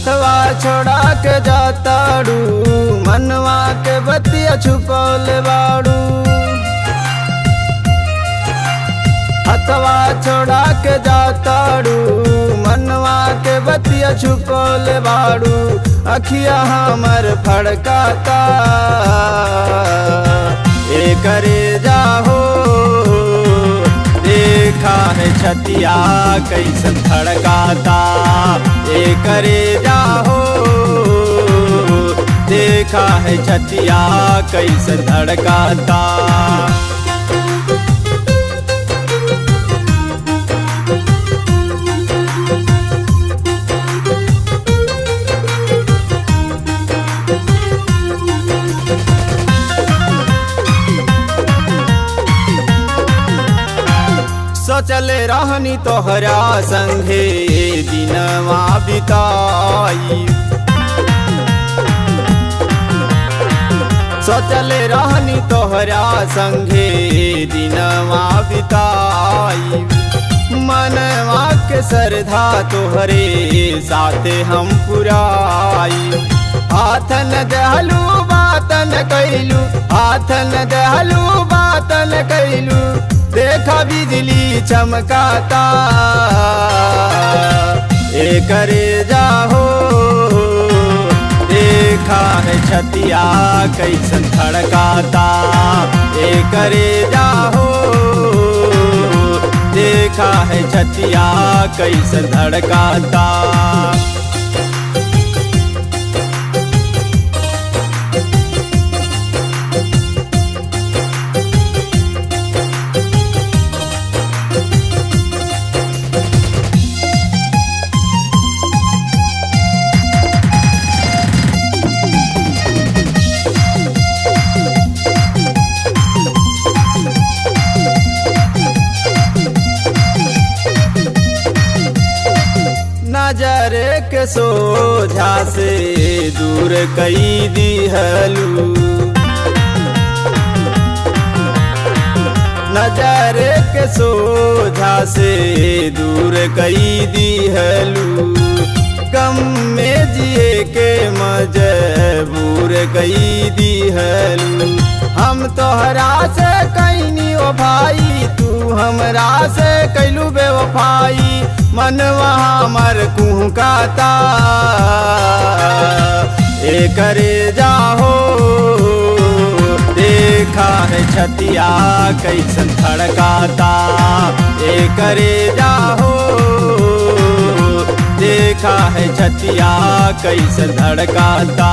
हथवा छोड़ा के जाताड़ू मनवा के बतिया छुपौल बाड़ू। हथवा छोड़ा के जाताड़ू मनवा के बतिया छुपौल बाड़ू। अखिया हमर फड़काता करे जाहो देखा है छतिया कैसन धड़काता करे जाहो देखा है छतिया कैसन धड़काता। सोचले रहनी तोहरा संगे दिनवा बिताई। सोचले रहनी तोहरा संगे दिनवा बिताई। मनवा के श्रद्धा तोहरे साथे हम पुराई। हाथ न दहलू बातन कैलू हाथ न दहलू बातन कैलू। देखा बिजली चमकाता करे जाहो देखा है छतिया कैसन धड़काता करे जाहो देखा है छतिया कैसन धड़काता। नजर के सोझा से दूर कई दिहलू। नजर के सोझा से दूर कई दिहलू। गम में जिए के मजबूर कई दिहलू। हम तोहरा से कैनी ओ भाई तू हमरा से कैलू बेवफाई। मनवा हमर कुहकाता करे जाहो देखा है छतिया कैसन धड़काता करे जाहो देखा है छतिया कैसन धड़काता।